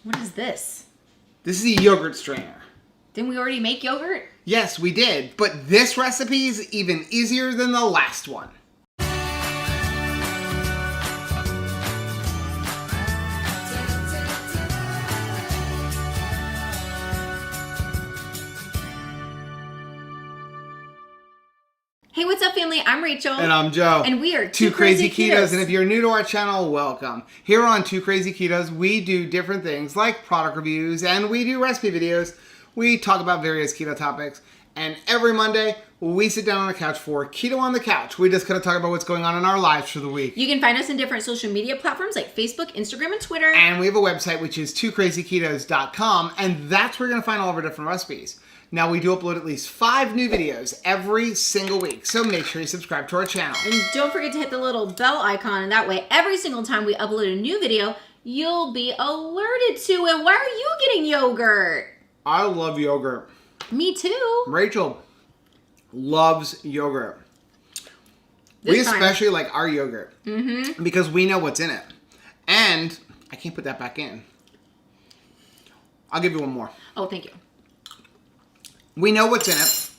What is this? This is a yogurt strainer. Didn't we already make yogurt? Yes, we did, but this recipe is even easier than the last one. Hey, what's up, family? I'm Rachel. And I'm Joe. And we are Two Crazy Ketos. And if you're new to our channel, welcome. Here on Two Crazy Ketos, we do different things like product reviews and we do recipe videos. We talk about various keto topics. And every Monday, we sit down on the couch for Keto on the Couch. We just kind of talk about what's going on in our lives for the week. You can find us in different social media platforms like Facebook, Instagram, and Twitter. And we have a website, which is twocrazyketos.com. And that's where you're going to find all of our different recipes. Now, we do upload at least 5 new videos every single week, so make sure you subscribe to our channel. And don't forget to hit the little bell icon, and that way, every single time we upload a new video, you'll be alerted to it. Why are you getting yogurt? I love yogurt. Me too. Rachel loves yogurt. We especially like our yogurt because we know what's in it. And I can't put that back in. I'll give you one more. Oh, thank you. We know what's in it.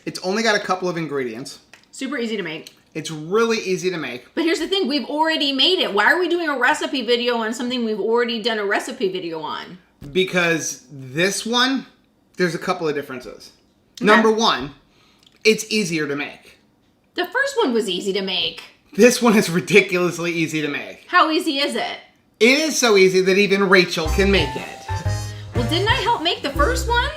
It's only got a couple of ingredients. Super easy to make. It's really easy to make. But here's the thing. We've already made it. Why are we doing a recipe video on something we've already done a recipe video on? Because this one, there's a couple of differences. Okay. Number one, it's easier to make. The first one was easy to make. This one is ridiculously easy to make. How easy is it? It is so easy that even Rachel can make it. Well, didn't I help make the first one?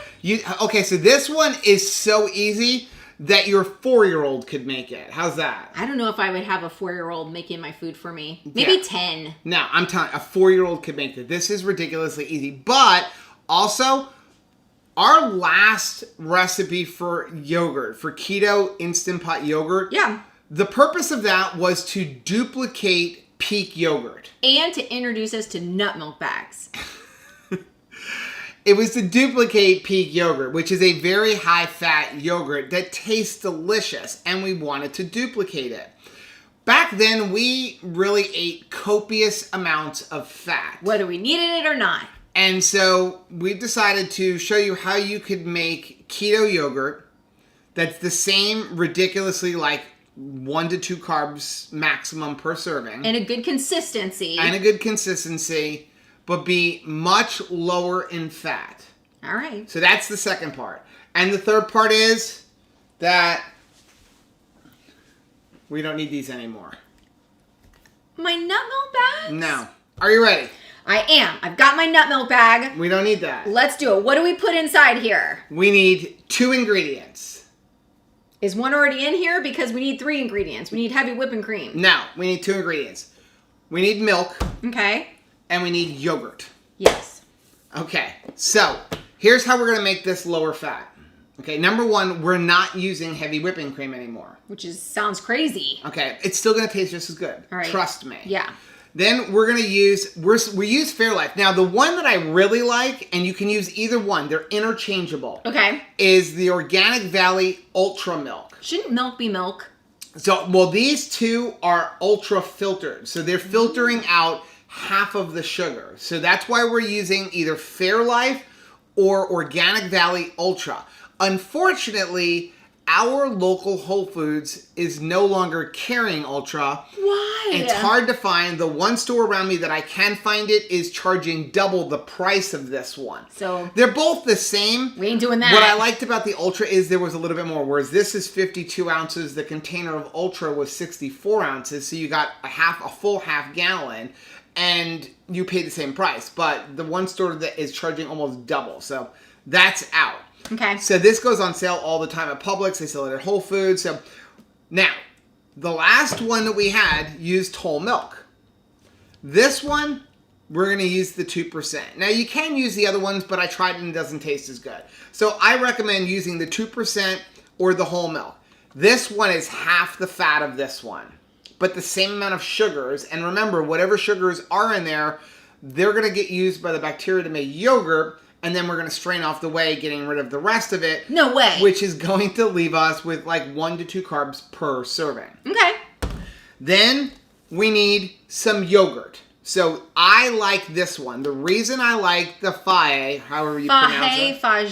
Okay, so this one is so easy that your 4-year-old could make it. How's that? I don't know if I would have a 4-year-old making my food for me. Maybe 10. No, I'm telling you, a 4-year-old could make it. This is ridiculously easy. But also, our last recipe for yogurt, for keto Instant Pot yogurt, the purpose of that was to duplicate peak yogurt. And to introduce us to nut milk bags. It was to duplicate peak yogurt, which is a very high-fat yogurt that tastes delicious, and we wanted to duplicate it. Back then, we really ate copious amounts of fat. Whether we needed it or not. And so we decided to show you how you could make keto yogurt that's the same ridiculously like 1 to 2 carbs maximum per serving. And a good consistency. But be much lower in fat. All right. So that's the second part. And the third part is that we don't need these anymore. My nut milk bags? No. Are you ready? I am. I've got my nut milk bag. We don't need that. Let's do it. What do we put inside here? We need 2 ingredients. Is one already in here? Because we need 3 ingredients. We need heavy whipping cream. No, we need 2 ingredients. We need milk. Okay. And we need yogurt. Yes. Okay, so here's how we're going to make this lower fat. Okay, number 1, we're not using heavy whipping cream anymore. Which sounds crazy. Okay, it's still going to taste just as good. All right. Trust me. Yeah. Then we're going to use, we use Fairlife. Now, the one that I really like, and you can use either one, they're interchangeable. Okay. Is the Organic Valley Ultra Milk. Shouldn't milk be milk? So, well, these two are ultra filtered. So they're filtering out half of the sugar. So that's why we're using either Fairlife or Organic Valley Ultra. Unfortunately, our local Whole Foods is no longer carrying Ultra. Why? It's hard to find. The one store around me that I can find it is charging double the price of this one. So they're both the same. We ain't doing that. What I liked about the Ultra is there was a little bit more. Whereas this is 52 ounces. The container of Ultra was 64 ounces. So you got a full half gallon. And you pay the same price. But the one store that is charging almost double. So that's out. Okay. So this goes on sale all the time at Publix. They sell it at Whole Foods. So now, the last one that we had used whole milk. This one, we're going to use the 2%. Now, you can use the other ones, but I tried it and it doesn't taste as good. So I recommend using the 2% or the whole milk. This one is half the fat of this one, but the same amount of sugars. And remember, whatever sugars are in there, they're going to get used by the bacteria to make yogurt. And then we're going to strain off the whey, getting rid of the rest of it. No way. Which is going to leave us with like 1 to 2 carbs per serving. Okay. Then we need some yogurt. So I like this one. The reason I like the Faye, however you pronounce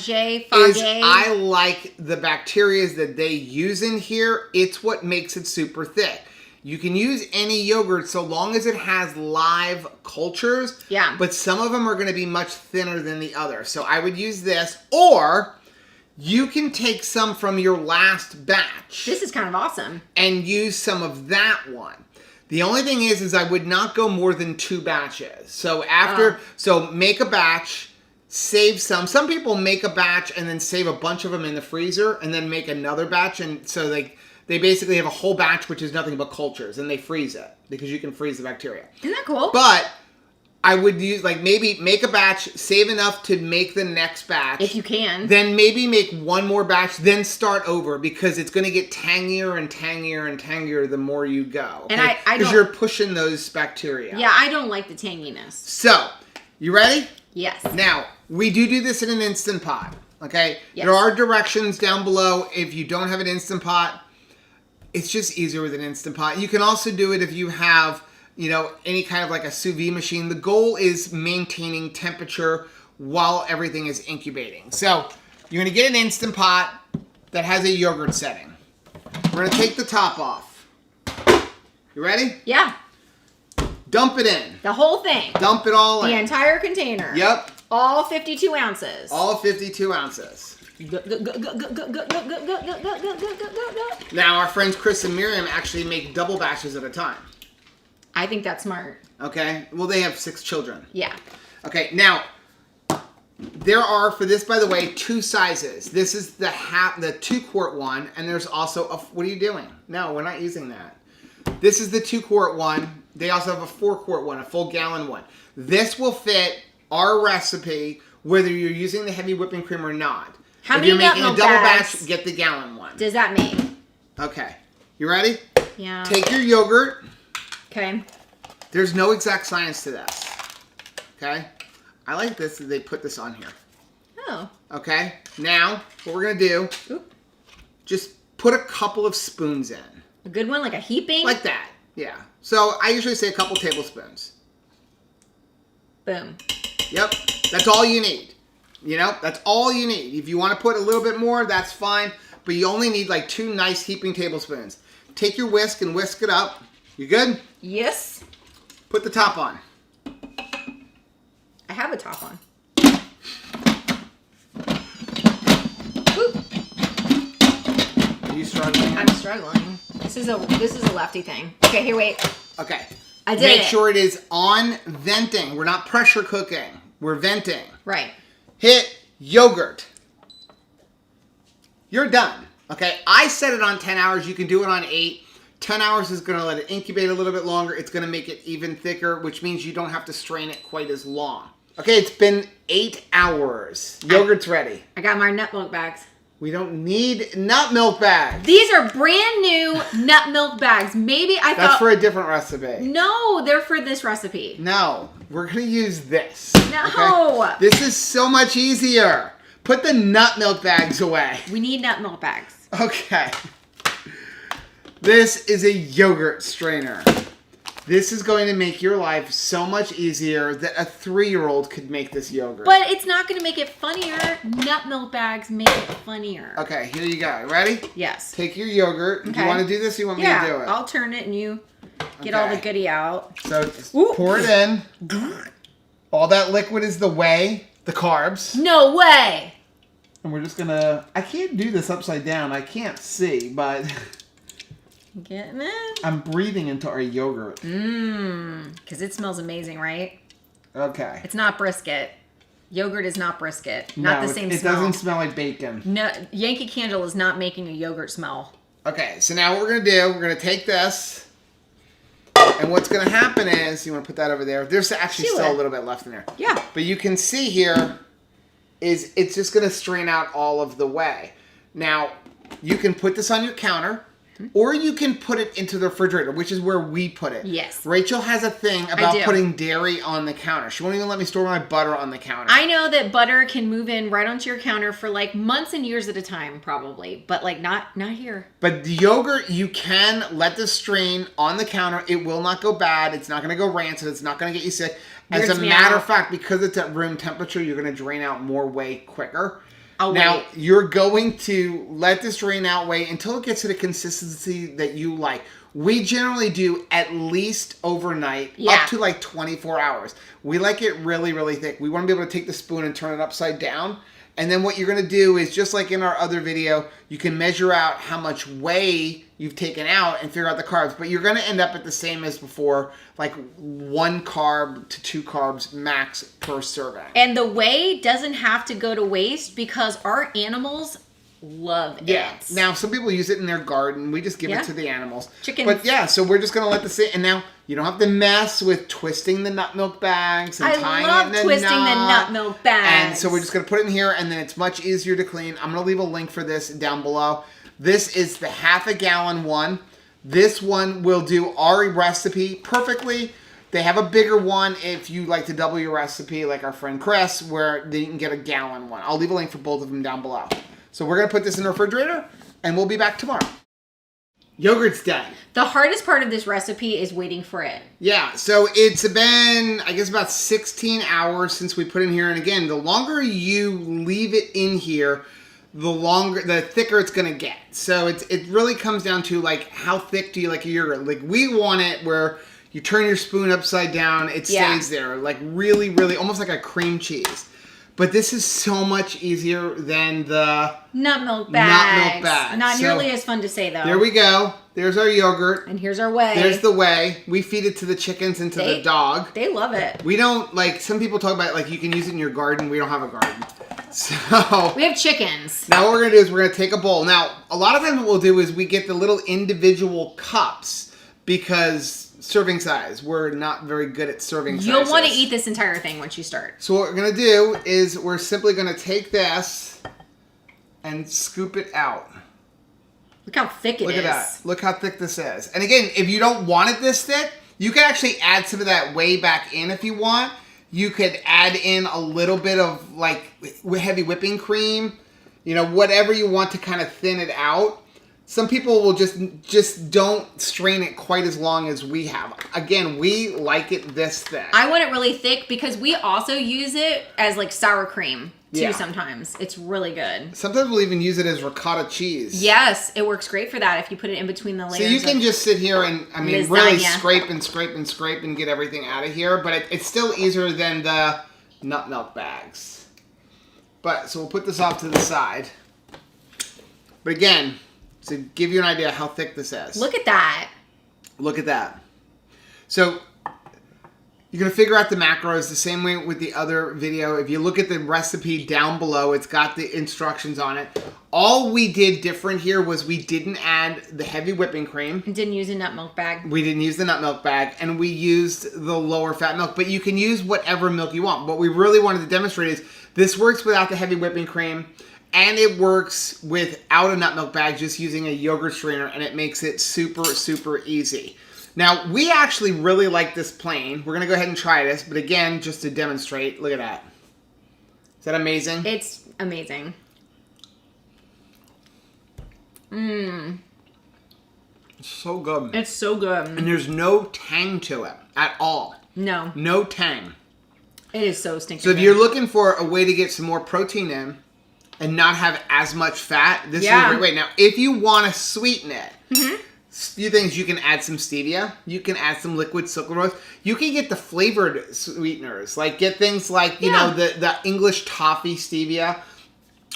it, is I like the bacteria that they use in here. It's what makes it super thick. You can use any yogurt so long as it has live cultures. Yeah. But some of them are going to be much thinner than the other. So I would use this, or you can take some from your last batch. This is kind of awesome. And use some of that one. The only thing is I would not go more than 2 batches. So so make a batch, save some. Some people make a batch and then save a bunch of them in the freezer and then make another batch. And so they basically have a whole batch, which is nothing but cultures, and they freeze it because you can freeze the bacteria. Isn't that cool? But I would use, like, maybe make a batch, save enough to make the next batch. If you can. Then maybe make one more batch, then start over, because it's going to get tangier and tangier and tangier the more you go. Okay? And because you're pushing those bacteria. Yeah, I don't like the tanginess. So, you ready? Yes. Now, we do this in an Instant Pot, okay? Yes. There are directions down below if you don't have an Instant Pot. It's just easier with an Instant Pot. You can also do it if you have, you know, any kind of like a sous vide machine. The goal is maintaining temperature while everything is incubating. So you're going to get an Instant Pot that has a yogurt setting. We're going to take the top off. You ready? Yeah. Dump it in. The whole thing. Dump it all in. The entire container. Yep. All 52 ounces. All 52 ounces. Now our friends Chris and Miriam actually make double batches at a time. I think that's smart. Okay. Well, they have 6 children. Yeah. Okay. Now, there are, for this, by the way, 2 sizes. This is the 2-quart one, and there's also a, what are you doing? No, we're not using that. This is the 2-quart one. They also have a 4-quart one, a full gallon one. This will fit our recipe, whether you're using the heavy whipping cream or not. How if many you're making a double bags batch, get the gallon one. does that make? Okay. You ready? Yeah. Take your yogurt. Okay. There's no exact science to this. Okay? I like this that they put this on here. Oh. Okay? Now, what we're going to do, Oop. just put a couple of spoons in. A good one, like a heaping? Like that. Yeah. So, I usually say a couple tablespoons. Boom. Yep. That's all you need. You know? That's all you need. If you want to put a little bit more, that's fine. But you only need like 2 nice heaping tablespoons. Take your whisk and whisk it up. You good? Yes. Put the top on. I have a top on. Oop. Are you struggling? I'm struggling. This is a lefty thing. Okay, here, wait. Okay. I did Make it. sure it is on venting. We're not pressure cooking. We're venting. Right. Hit yogurt. You're done. Okay, I set it on 10 hours. You can do it on 8. 10 hours is going to let it incubate a little bit longer. It's going to make it even thicker, which means you don't have to strain it quite as long. Okay, it's been 8 hours. Yogurt's ready. I got my nut milk bags. We don't need nut milk bags. These are brand new nut milk bags. Maybe I thought... That's for a different recipe. No, they're for this recipe. No, we're going to use this. No. Okay? This is so much easier. Put the nut milk bags away. We need nut milk bags. Okay. This is a yogurt strainer. This is going to make your life so much easier that a 3-year-old could make this yogurt. But it's not going to make it funnier. Nut milk bags make it funnier. Okay, here you go. Ready? Yes. Take your yogurt. Do Okay. you want to do this or you want me to do it? I'll turn it and you get all the goodie out. So just Ooh. pour it in. All that liquid is the whey, the carbs. No way. And we're just going to... I can't do this upside down. I can't see, but... Getting it? I'm breathing into our yogurt. Because it smells amazing, right? Okay. It's not brisket. Yogurt is not brisket. Not the same it smell. It doesn't smell like bacon. No, Yankee Candle is not making a yogurt smell. Okay, so now what we're going to do, we're going to take this, and what's going to happen is, you want to put that over there. There's actually still a little bit left in there. Yeah. But you can see here, is it's just going to strain out all of the whey. Now, you can put this on your counter. or you can put it into the refrigerator, which is where we put it. Yes. Rachel has a thing about putting dairy on the counter. She won't even let me store my butter on the counter. I know that butter can move in right onto your counter for like months and years at a time, probably, but like not here. But the yogurt, you can let this strain on the counter. It will not go bad. It's not going to go rancid. It's not going to get you sick. As a matter of fact, because it's at room temperature, you're going to drain out more whey quicker. Now, you're going to let this drain out whey until it gets to the consistency that you like. We generally do at least overnight, up to like 24 hours. We like it really, really thick. We want to be able to take the spoon and turn it upside down. And then what you're going to do is, just like in our other video, you can measure out how much whey you've taken out and figure out the carbs. But you're going to end up at the same as before, like 1 carb to 2 carbs max per serving. And the whey doesn't have to go to waste because our animals love it. Yeah. Now, some people use it in their garden. We just give it to the animals. Chickens. But yeah, so we're just going to let this sit. And now you don't have to mess with twisting the nut milk bags and tying it in I love twisting the nut milk bags. And so we're just going to put it in here, and then it's much easier to clean. I'm going to leave a link for this down below. This is the half a gallon one. This one will do our recipe perfectly. They have a bigger one if you like to double your recipe, like our friend Chris, where you can get a gallon one. I'll leave a link for both of them down below. So we're going to put this in the refrigerator, and we'll be back tomorrow. Yogurt's done. The hardest part of this recipe is waiting for it. Yeah, so it's been, I guess, about 16 hours since we put it in here. And again, the longer you leave it in here, the thicker it's going to get. So it really comes down to, like, how thick do you like your yogurt? Like, we want it where you turn your spoon upside down, it stays there. Like, really, really, almost like a cream cheese. But this is so much easier than the nut milk bags. Not so, nearly as fun to say, though. There we go. There's our yogurt. And here's our whey. There's the whey. We feed it to the chickens and to the dog. They love it. We don't, like, some people talk about, like, you can use it in your garden. We don't have a garden. So we have chickens. Now what we're going to do is we're going to take a bowl. Now, a lot of times what we'll do is we get the little individual cups because serving size. We're not very good at serving sizes. You'll want to eat this entire thing once you start. So what we're going to do is we're simply going to take this and scoop it out. Look how thick it is. Look at that. Look how thick this is. And again, if you don't want it this thick, you can actually add some of that whey back in if you want. You could add in a little bit of, like, heavy whipping cream. You know, whatever you want to kind of thin it out. Some people will just don't strain it quite as long as we have. Again, we like it this thick. I want it really thick because we also use it as, like, sour cream too sometimes. It's really good. Sometimes we'll even use it as ricotta cheese. Yes, it works great for that if you put it in between the layers. So you can just sit here and, I mean, really scrape and scrape and scrape and get everything out of here. But it's still easier than the nut milk bags. But, so we'll put this off to the side. But again, to give you an idea how thick this is. Look at that. Look at that. So you're going to figure out the macros the same way with the other video. If you look at the recipe down below, it's got the instructions on it. All we did different here was we didn't add the heavy whipping cream. Didn't use a nut milk bag. We didn't use the nut milk bag, and we used the lower fat milk. But you can use whatever milk you want. What we really wanted to demonstrate is this works without the heavy whipping cream. And it works without a nut milk bag, just using a yogurt strainer, and it makes it super, super easy. Now, we actually really like this plain. We're going to go ahead and try this, but again, just to demonstrate, look at that. Is that amazing? It's amazing. Mmm. It's so good. It's so good. And there's no tang to it at all. No. No tang. It is so stinking So if you're looking for a way to get some more protein in, and not have as much fat, this is a great way. Now, if you want to sweeten it, a few things, you can add some stevia. You can add some liquid sucralose. You can get the flavored sweeteners. Like, get things like, you know, the English toffee stevia.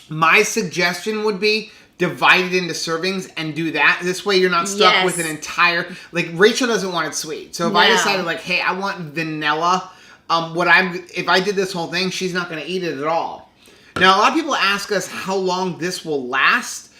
My suggestion would be divide it into servings and do that. This way you're not stuck with an entire... Like, Rachel doesn't want it sweet. So if I decided, like, hey, I want vanilla, if I did this whole thing, she's not going to eat it at all. Now, a lot of people ask us how long this will last.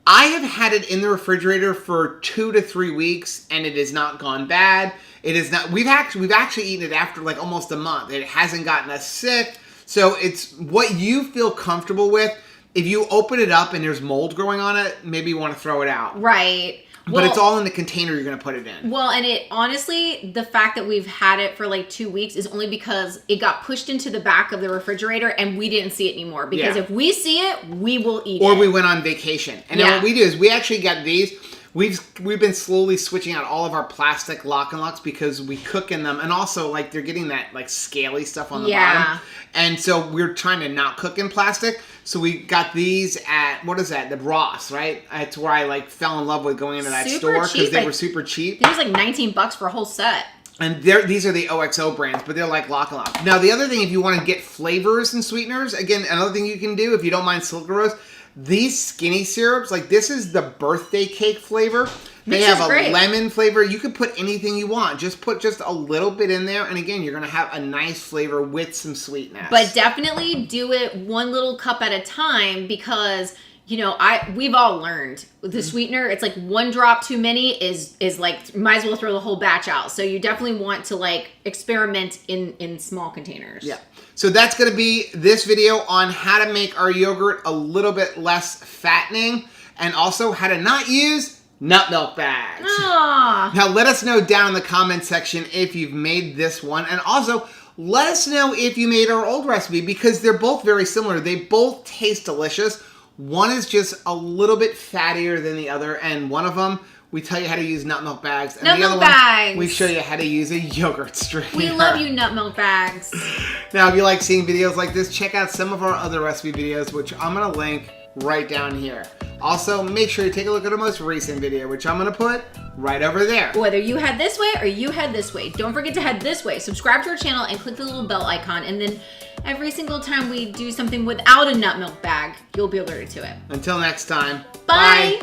I have had it in the refrigerator for 2 to 3 weeks, and it has not gone bad. It is not. We've actually eaten it after like almost a month. It hasn't gotten us sick. So it's what you feel comfortable with. If you open it up and there's mold growing on it, maybe you want to throw it out. Right. But it's all in the container you're going to put it in. Well, and it honestly, the fact that we've had it for like 2 weeks is only because it got pushed into the back of the refrigerator and we didn't see it anymore. Because if we see it, we will eat it. Or we went on vacation. And then what we do is we actually got these. We've been slowly switching out all of our plastic lock and locks because we cook in them, and also like they're getting that like scaly stuff on the bottom, and so we're trying to not cook in plastic. So we got these at the Ross, right? It's where I like fell in love with going into that store because they were super cheap. It was like $19 for a whole set. And these are the OXO brands, but they're like lock and lock. Now the other thing, if you want to get flavors and sweeteners, again, another thing you can do if you don't mind sucralose. These skinny syrups, like this is the birthday cake flavor. They have a lemon flavor. You could put anything you want. Just put just a little bit in there. And again, you're going to have a nice flavor with some sweetness. But definitely do it one little cup at a time because, you know, we've all learned with the sweetener, it's like one drop too many is like, might as well throw the whole batch out. So you definitely want to like experiment in small containers. Yeah. So that's going to be this video on how to make our yogurt a little bit less fattening and also how to not use nut milk bags. Aww. Now let us know down in the comment section if you've made this one, and also let us know if you made our old recipe because they're both very similar. They both taste delicious. One is just a little bit fattier than the other, and one of them we tell you how to use nut milk bags, and the other one we show you how to use a yogurt strainer. We love you, nut milk bags. Now, if you like seeing videos like this, check out some of our other recipe videos, which I'm going to link right down here. Also, make sure you take a look at our most recent video, which I'm going to put right over there. Whether you head this way or you head this way, don't forget to head this way. Subscribe to our channel and click the little bell icon, and then every single time we do something without a nut milk bag, you'll be alerted to it. Until next time. Bye.